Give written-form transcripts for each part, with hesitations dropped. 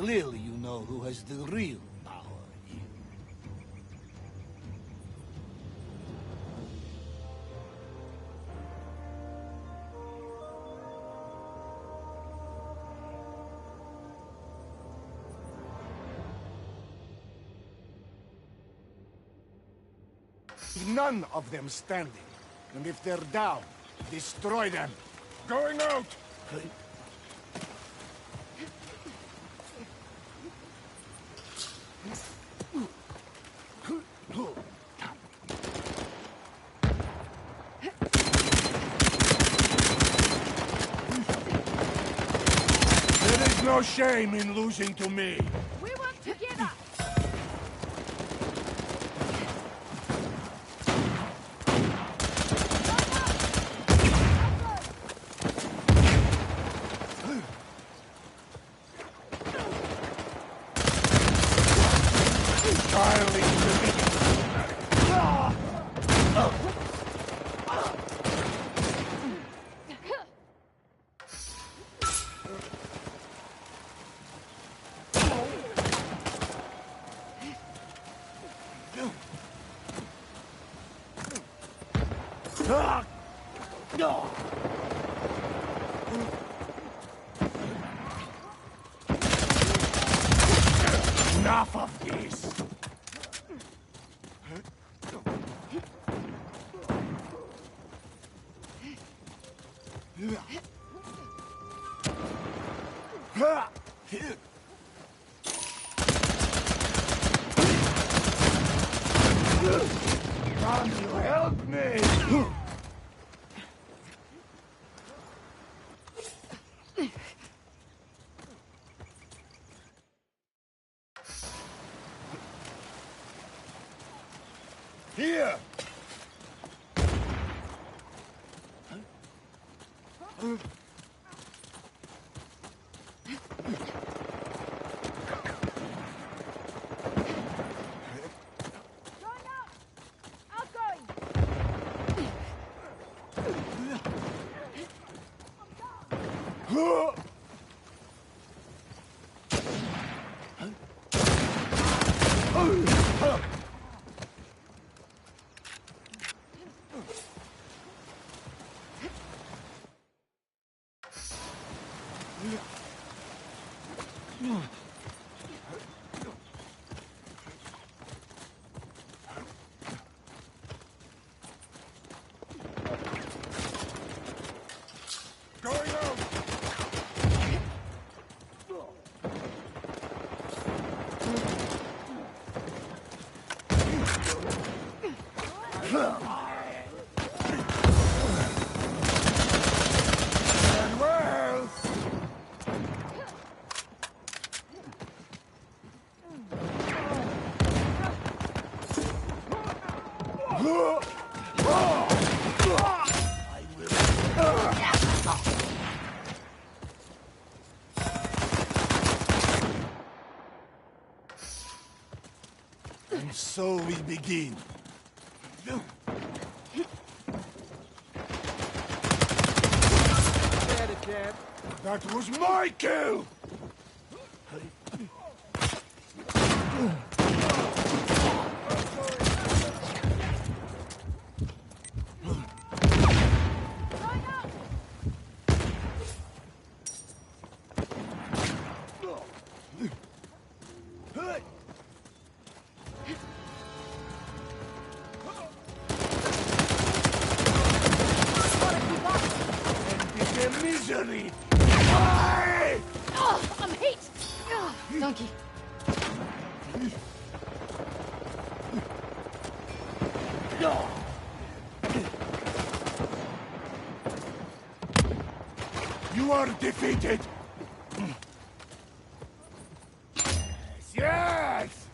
Clearly you know who has the real power here. None of them standing. And if they're down, destroy them. Going out! There is no shame in losing to me. We work together! Enough of this! Can you help me? Here! And so we begin. That was my kill! Misery! Oh, I'm hit! Oh, donkey. You are defeated! Yes!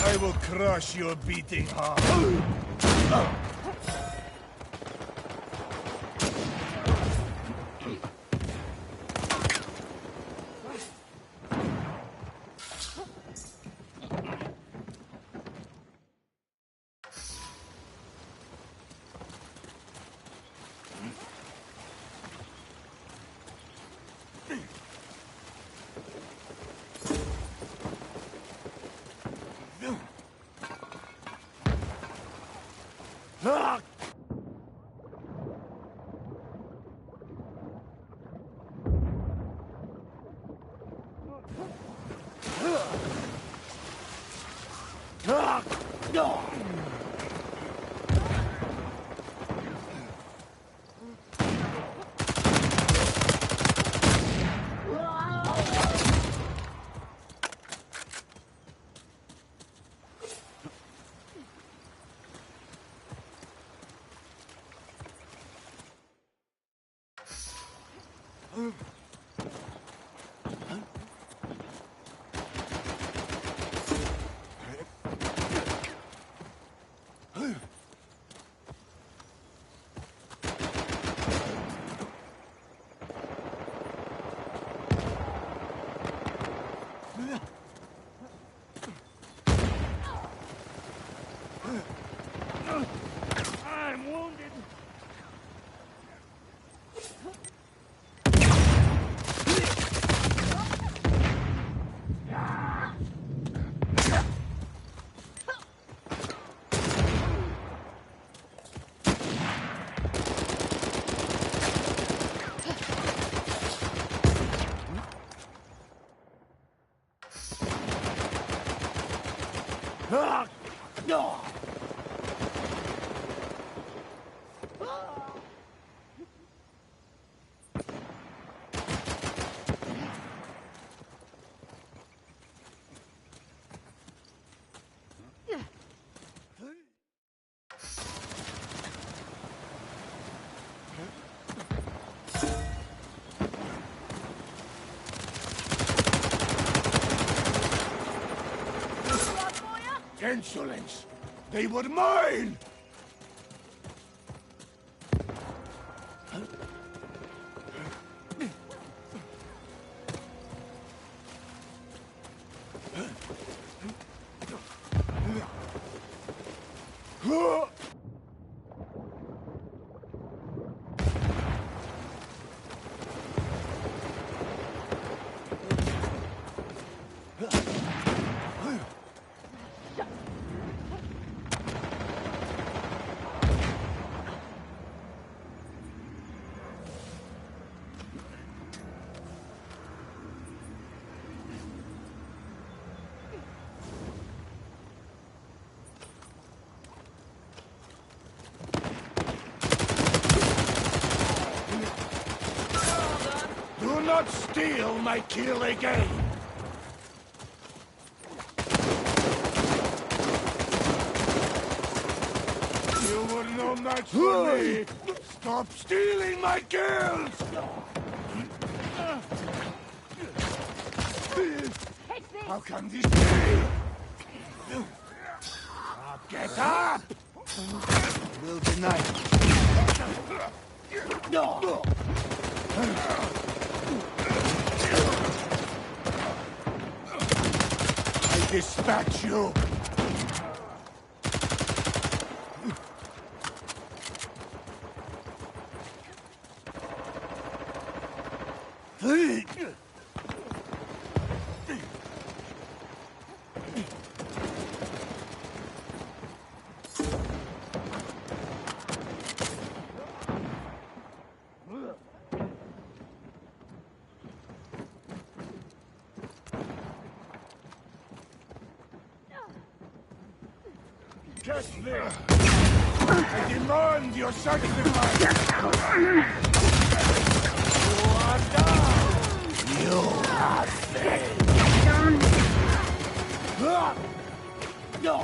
I will crush your beating heart. I'm wounded. Insolence! They were mine! Do not steal my kill again! You were no match for me! Stop stealing my kills! How can this be? Get up! Will deny. No! I dispatch you! Catch me! I demand your sacrifice! You are down! You are failed! No!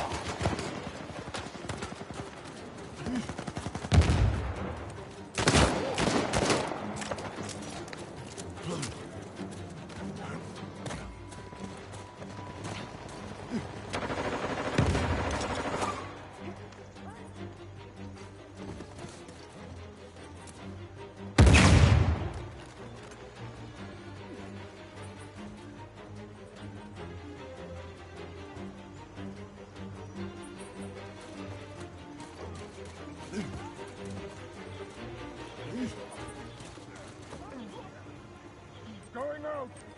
out.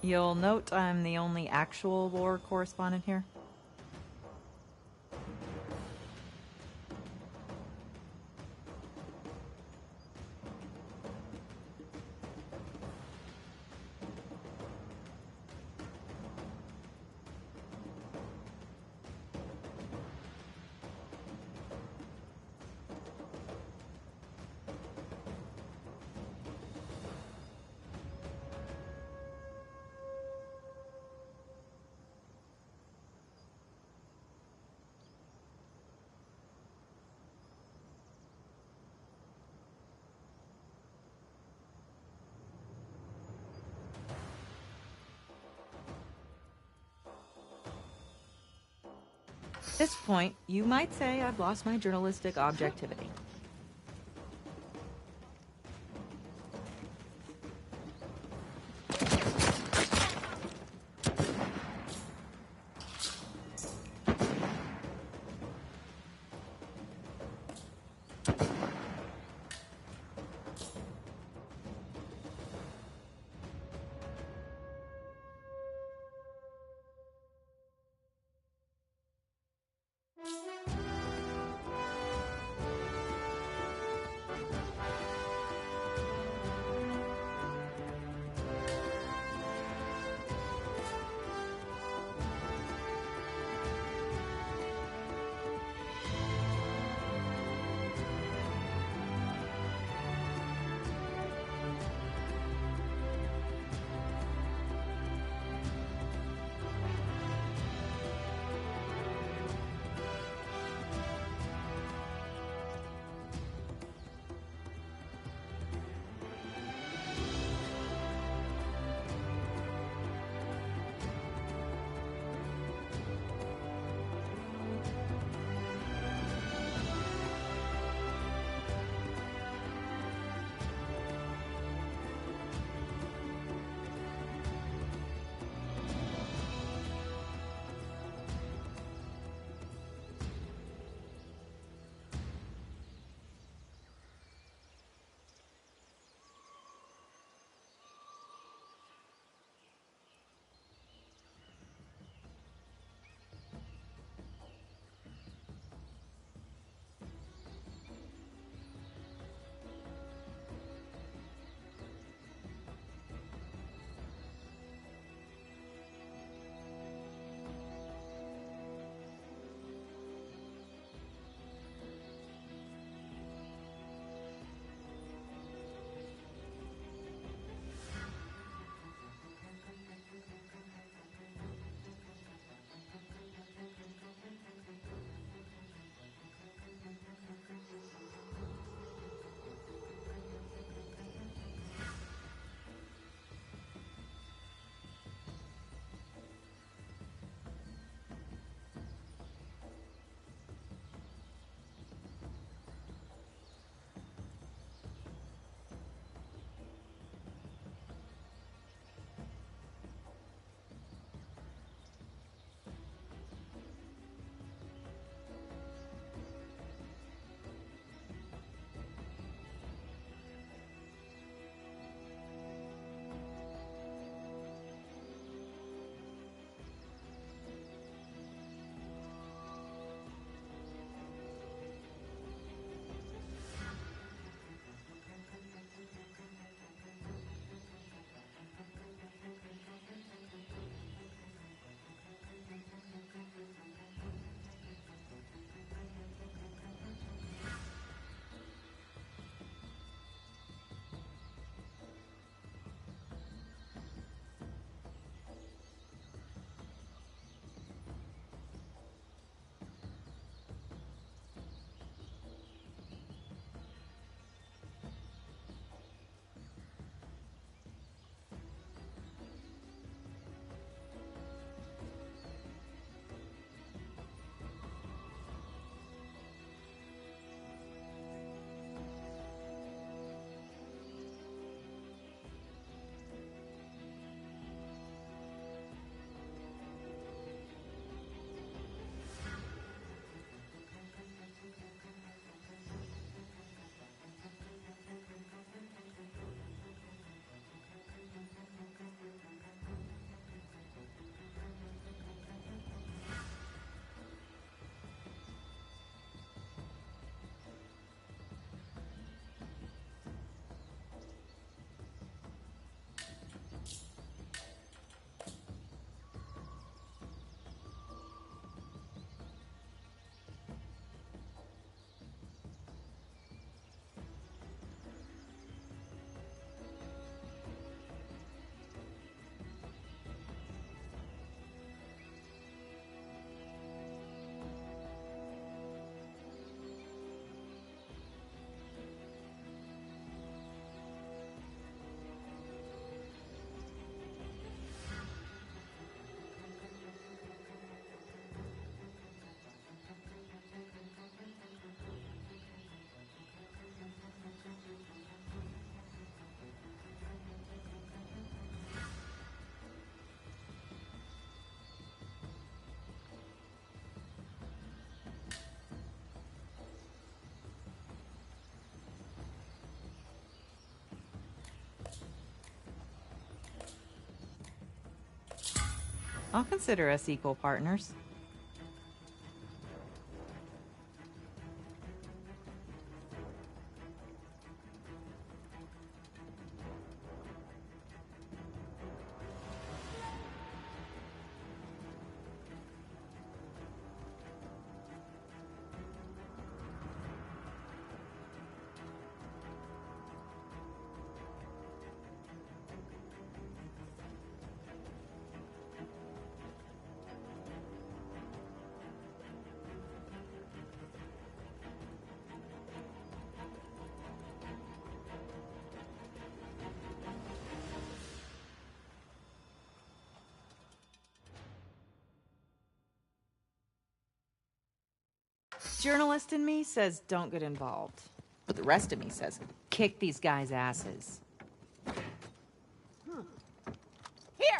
You'll note I'm the only actual war correspondent here. At this point, you might say I've lost my journalistic objectivity. I'll consider us equal partners. Journalist in me says don't get involved. But the rest of me says kick these guys' asses. Here!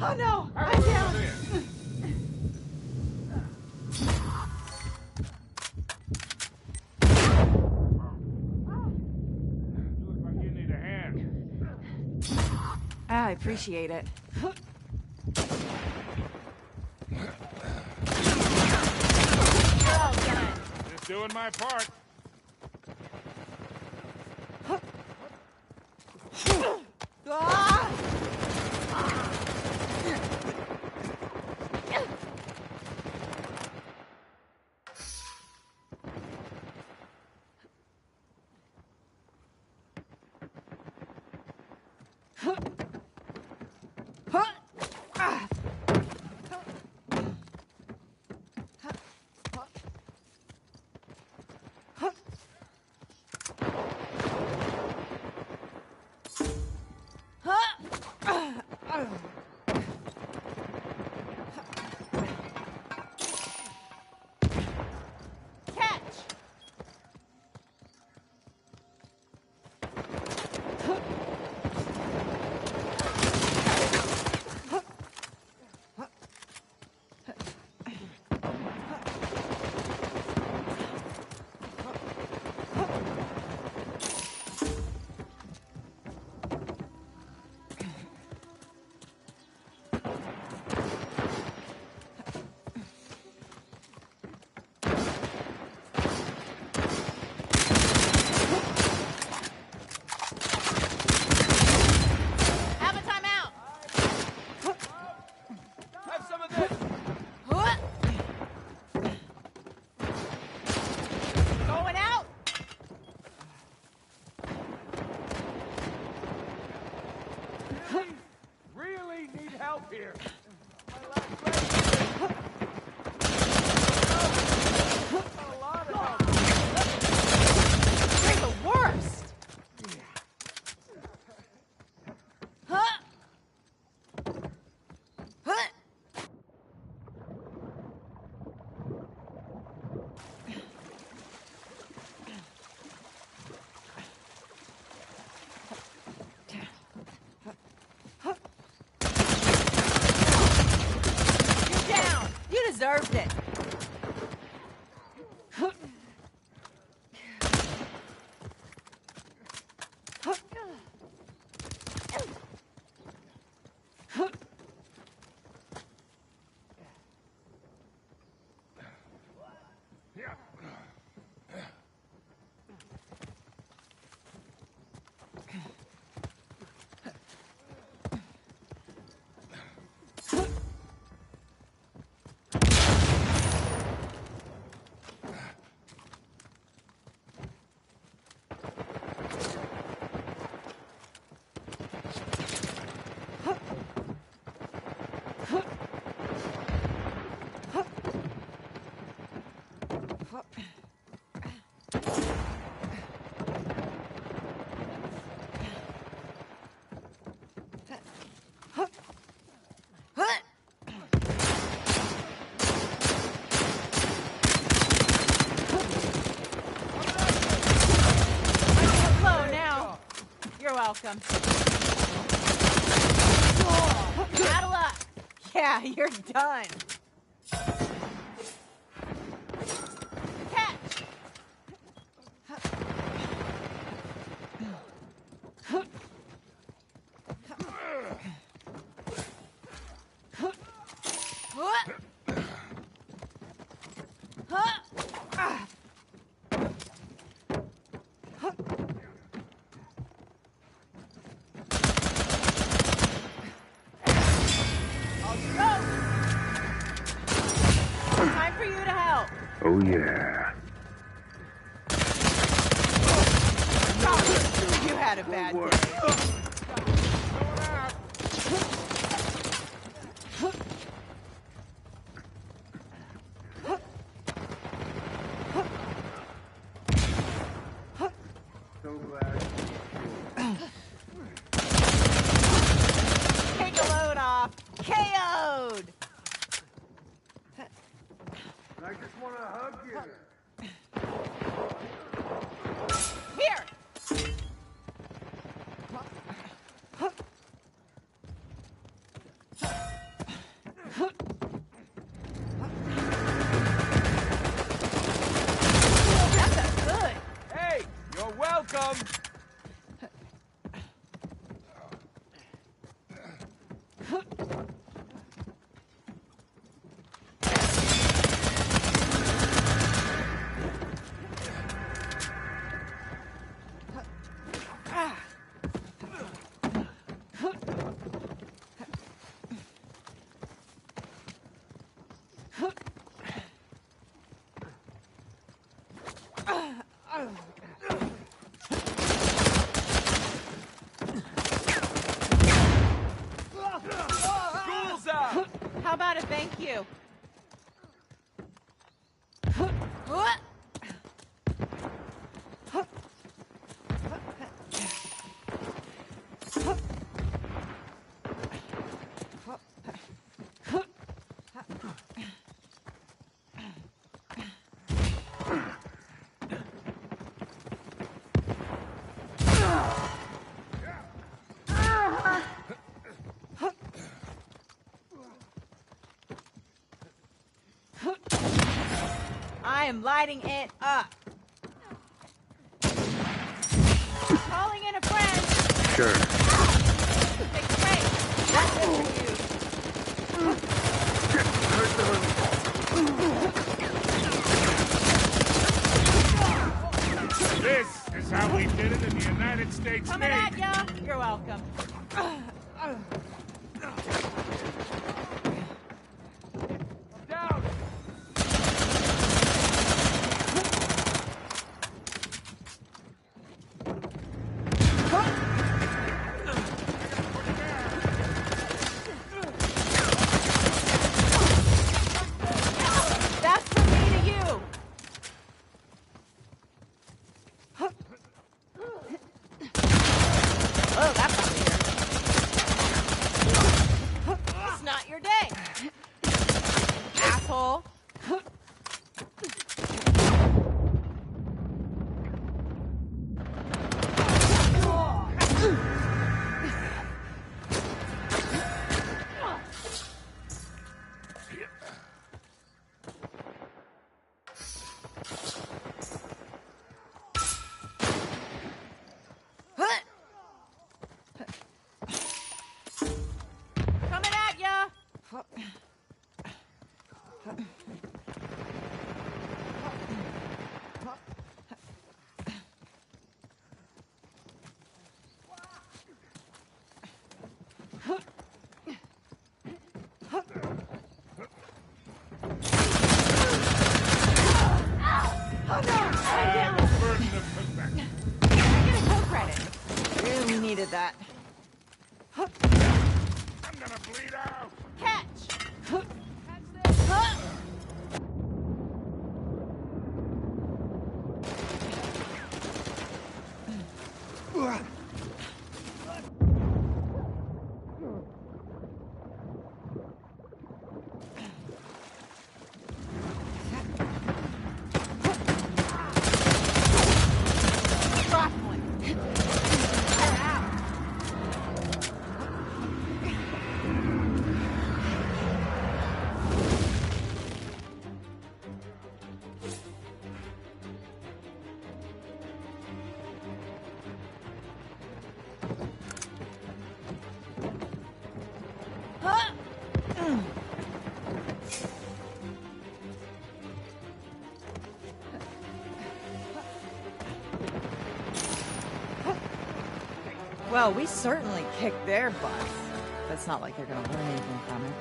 Oh no! I'm down! I appreciate it. Just doing my part. Here. You're the worst! Deserved it. You're welcome. Out of luck. Yeah, you're done. Catch! Time for you to help. Oh, yeah. You had a bad day. So glad. Take a load off. KO'd. I just want to hug you. Here. That's a good. Hey, you're welcome. School's out. How about a thank you? I am lighting it up. Calling in a friend. Sure. Big break. That's it for you. Hurt the little. This is how we did it in the United States Coming at Navy. ya. You're welcome. Down. That's from me to you. Oh, that's not weird. It's not your day. Asshole. Coming at ya. Burden of comeback. Get a co credit. Really needed that. I'm gonna bleed out. Catch. Drop one. Get out. Well, we certainly kicked their butts. But it's not like they're gonna learn anything from it.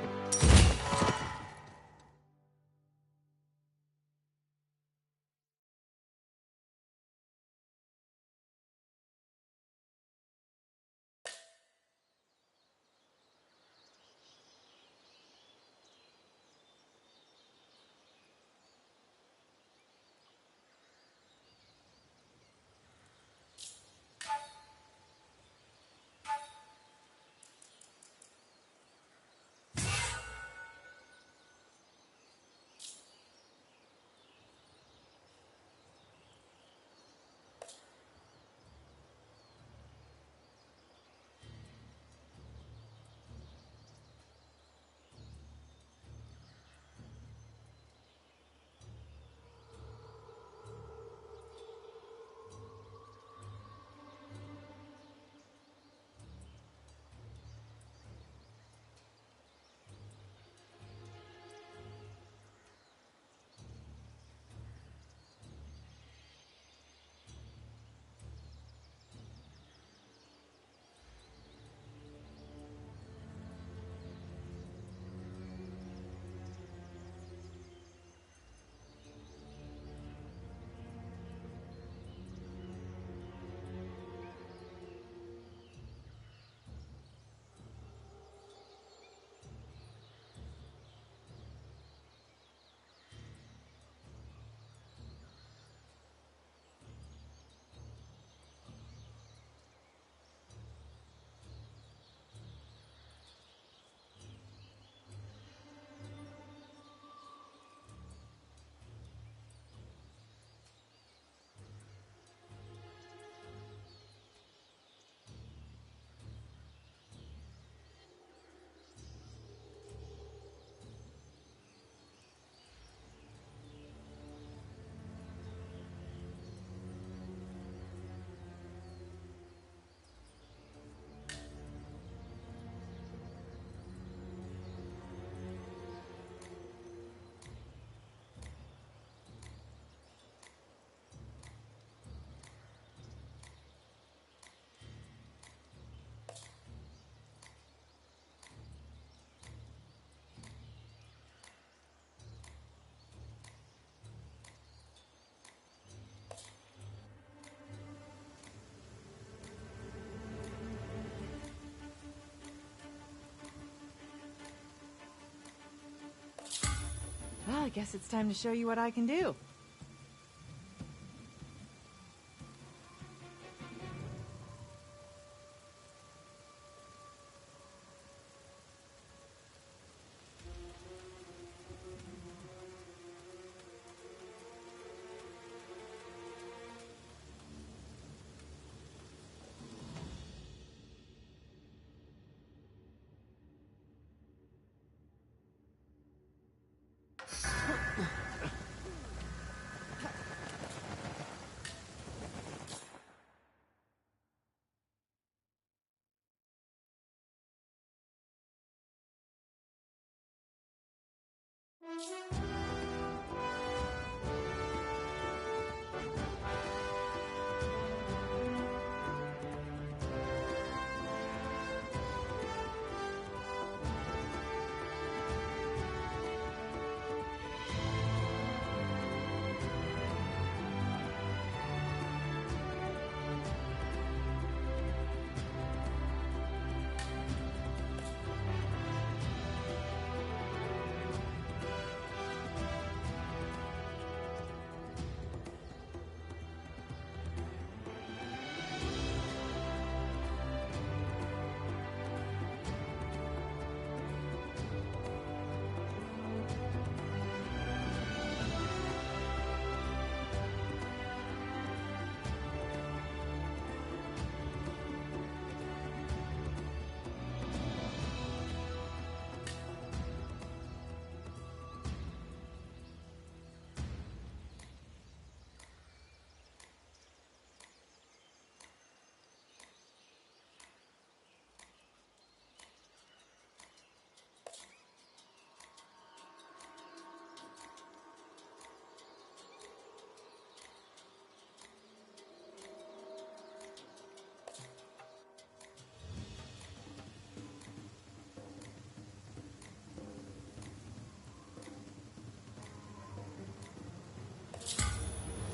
Well, I guess it's time to show you what I can do.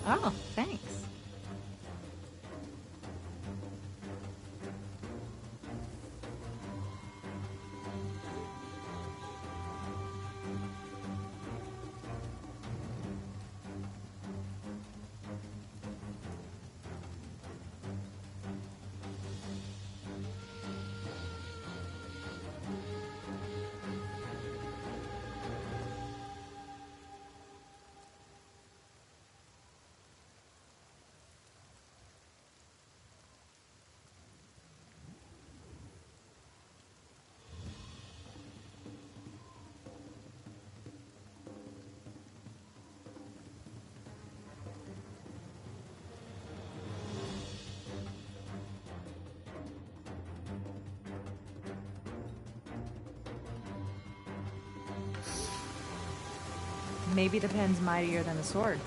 Oh, thanks. Maybe the pen's mightier than the sword.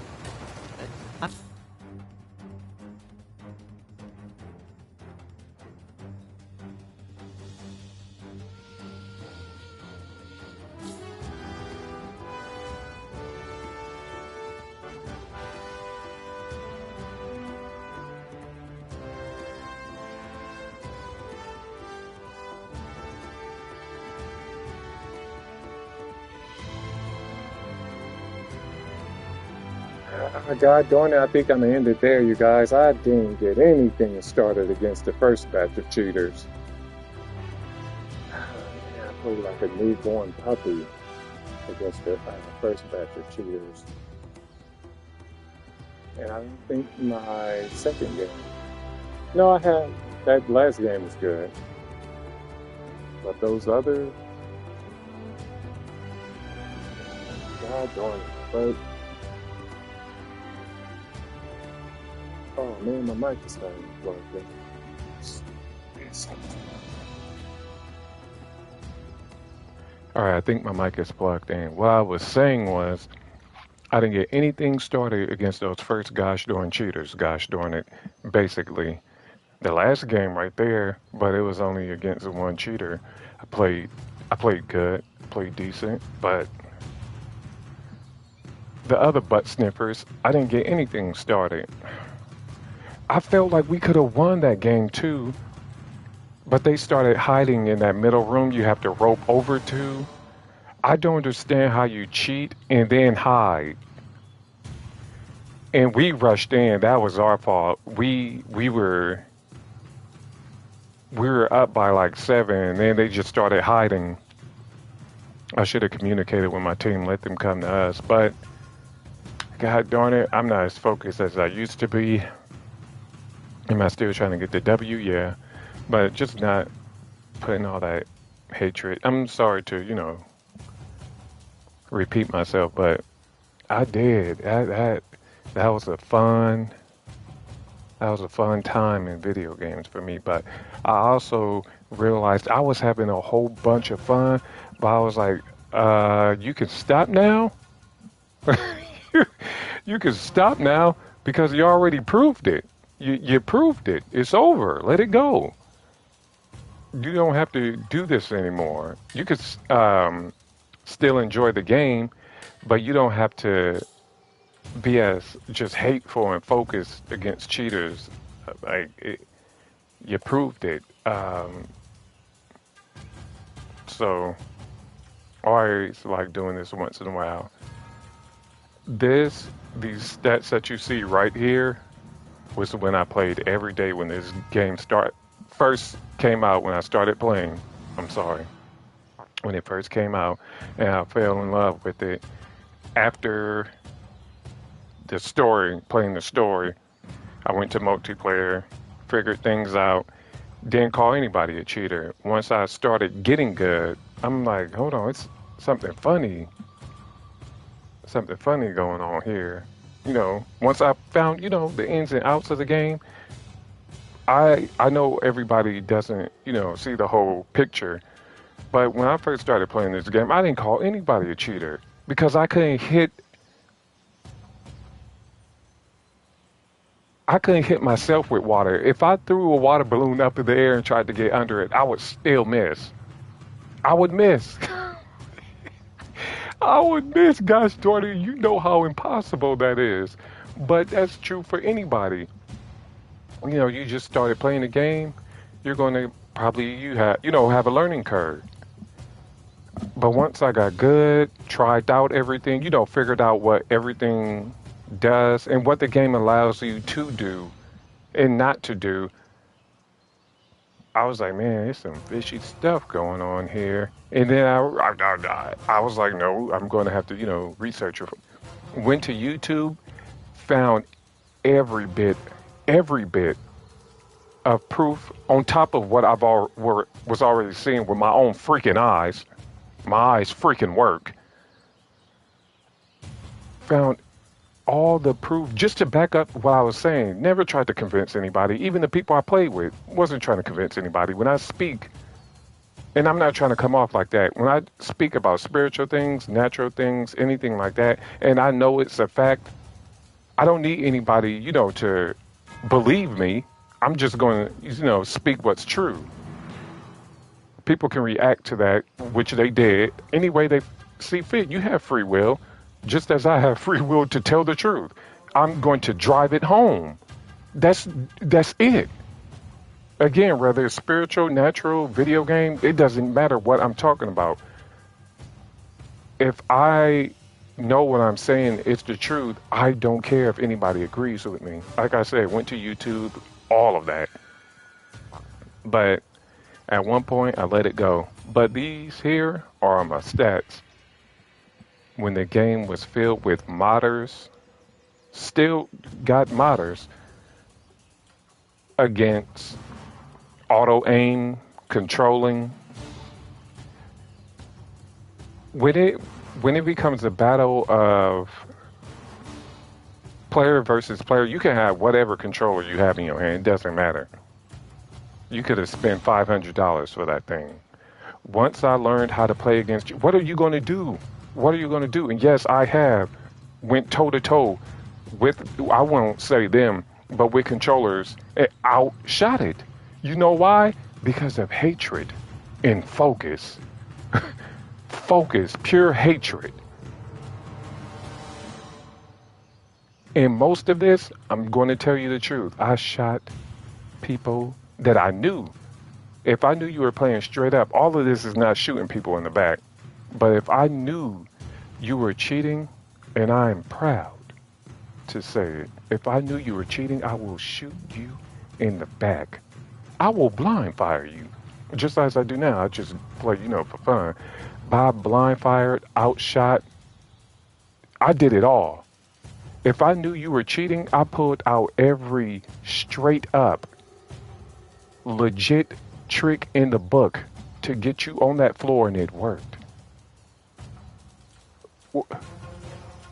God darn it, I think I'm gonna end it there, you guys. I didn't get anything started against the first batch of cheaters. I played like a newborn puppy against the first batch of cheaters. And I don't think my second game. No, I had. That last game was good. But those other. God darn it. But. Oh man, my mic is not working. Alright, I think my mic is plugged in. What I was saying was, I didn't get anything started against those first gosh darn cheaters. Gosh darn it. Basically, the last game right there, but it was only against the one cheater. I played good, played decent, but the other butt sniffers, I didn't get anything started. I felt like we could have won that game too, but they started hiding in that middle room you have to rope over to. I don't understand how you cheat and then hide. And we rushed in. That was our fault. We were up by like 7, and then they just started hiding. I should have communicated with my team, let them come to us. But God darn it, I'm not as focused as I used to be. Am I still trying to get the W? Yeah. But just not putting all that hatred. I'm sorry to, repeat myself, but I did. That was a fun time in video games for me. But I also realized I was having a whole bunch of fun, but I was like, you can stop now? You can stop now because you already proved it. You proved it. It's over. Let it go. You don't have to do this anymore. You could still enjoy the game, but you don't have to be as just hateful and focused against cheaters. You proved it. So I always like doing this once in a while. These stats that you see right here was when I played every day when this game first came out, when I started playing. I'm sorry. When it first came out, and I fell in love with it. After the story, playing the story, I went to multiplayer, figured things out, didn't call anybody a cheater. Once I started getting good, I'm like, hold on, it's something funny going on here. Once I found, the ins and outs of the game, I know everybody doesn't, see the whole picture. But when I first started playing this game, I didn't call anybody a cheater because I couldn't hit myself with water. If I threw a water balloon up in the air and tried to get under it, I would still miss. I would miss. I would miss, gosh, daughter, you know how impossible that is. But that's true for anybody. You know, you just started playing the game, you're going to probably have a learning curve. But once I got good, tried out everything, figured out what everything does and what the game allows you to do and not to do, I was like, man, there's some fishy stuff going on here. And then I was like, no, I'm going to have to, research it. Went to YouTube, found every bit of proof on top of what was already seeing with my own freaking eyes. My eyes freaking work. Found all the proof just to back up what I was saying. Never tried to convince anybody. Even the people I played with, wasn't trying to convince anybody. When I speak, and I'm not trying to come off like that, when I speak about spiritual things, natural things, anything like that, and I know it's a fact, I don't need anybody, to believe me. I'm just going to, speak what's true. People can react to that, which they did, any way they see fit. You have free will, just as I have free will to tell the truth. I'm going to drive it home. That's it. Again, whether it's spiritual, natural, video game, it doesn't matter what I'm talking about. If I know what I'm saying is the truth, I don't care if anybody agrees with me. Like I said, went to YouTube, all of that. But at one point, I let it go. But these here are my stats. When the game was filled with modders, still got modders against auto aim, controlling. When it becomes a battle of player versus player, you can have whatever controller you have in your hand. It doesn't matter. You could have spent $500 for that thing. Once I learned how to play against you, what are you going to do? What are you going to do? And yes, I have went toe to toe with, I won't say them, but with controllers, and outshot it. You know why? Because of hatred and focus. Focus, pure hatred. And most of this, I'm going to tell you the truth. I shot people that I knew. If I knew you were playing straight up, all of this is not shooting people in the back. But if I knew you were cheating, and I am proud to say it, if I knew you were cheating, I will shoot you in the back. I will blind fire you, just as I do now. I just play, for fun. Bob blind fired, outshot. I did it all. If I knew you were cheating, I pulled out every straight up, legit trick in the book to get you on that floor, and it worked.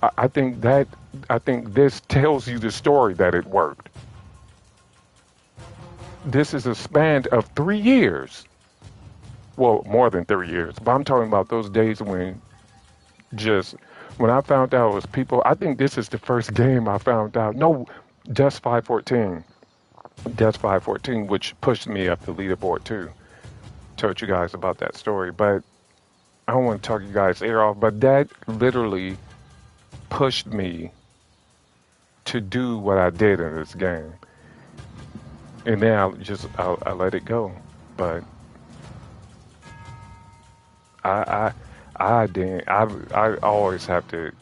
I think this tells you the story that it worked. This is a span of 3 years. Well, more than 3 years. But I'm talking about those days when I found out it was people. I think this is the first game I found out. No, Dust 514. Dust 514, which pushed me up the leaderboard too. Told you guys about that story. But I don't want to talk you guys' ear off. But that literally pushed me to do what I did in this game. And then I let it go. But I didn't. I always have to,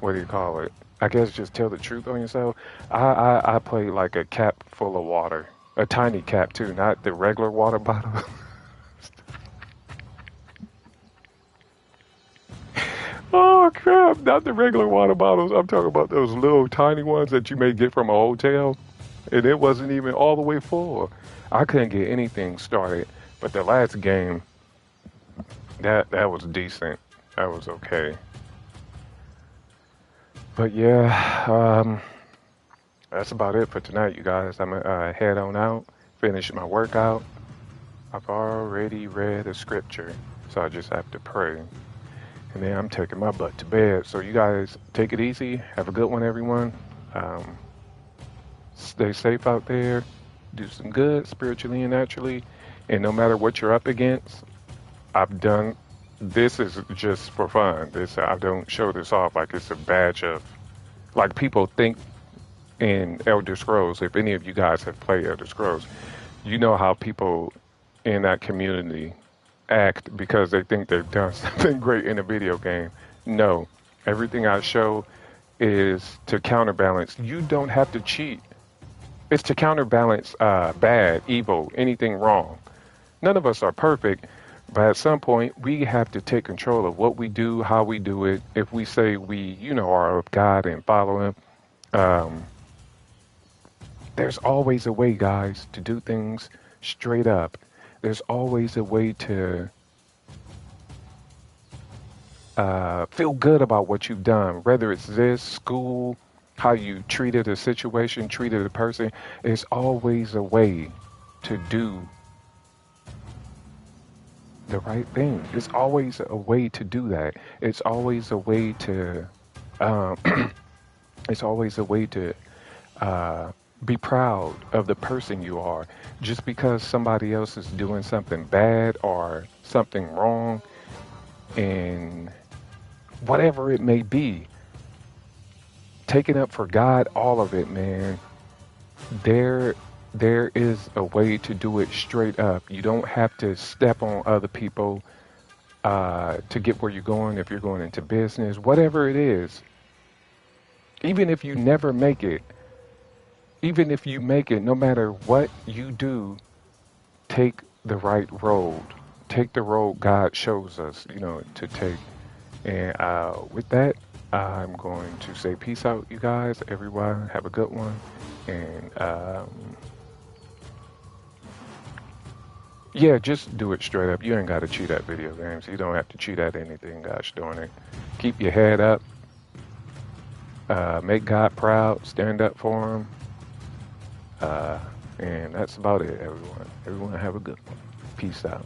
what do you call it? I guess just tell the truth on yourself. I play like a cap full of water, a tiny cap too, not the regular water bottle. Oh crap! Not the regular water bottles. I'm talking about those little tiny ones that you may get from a hotel, and it wasn't even all the way full. I couldn't get anything started. But the last game, that was decent. That was okay. But yeah, that's about it for tonight, you guys. I'm gonna head on out, finish my workout. I've already read a scripture, so I just have to pray. And then I'm taking my butt to bed. So you guys take it easy. Have a good one, everyone. Stay safe out there. Do some good spiritually and naturally. And no matter what you're up against, I've done this is just for fun. This I don't show this off like it's a badge of like people think in Elder Scrolls. If any of you guys have played Elder Scrolls, you know how people in that community act because they think they've done something great in a video game. No, everything I show is to counterbalance. You don't have to cheat. It's to counterbalance bad, evil, anything wrong. None of us are perfect, but at some point we have to take control of what we do, how we do it. If we say we, are of God and follow Him, there's always a way, guys, to do things straight up. There's always a way to feel good about what you've done, whether it's this, school, how you treated a situation, treated a person. There's always a way to do the right thing. There's always a way to do that. It's always a way to, it's always a way to be proud of the person you are. Just because somebody else is doing something bad or something wrong, and whatever it may be, take it up for God, all of it, man. There is a way to do it straight up. You don't have to step on other people to get where you're going. If you're going into business, whatever it is, even if you never make it, even if you make it, no matter what you do, take the right road. Take the road God shows us, to take. And with that, I'm going to say peace out, you guys. Everyone, have a good one. And yeah, just do it straight up. You ain't got to cheat at video games. You don't have to cheat at anything God's doing it. Keep your head up. Make God proud. Stand up for Him. And that's about it, everyone. Everyone have a good one. Peace out.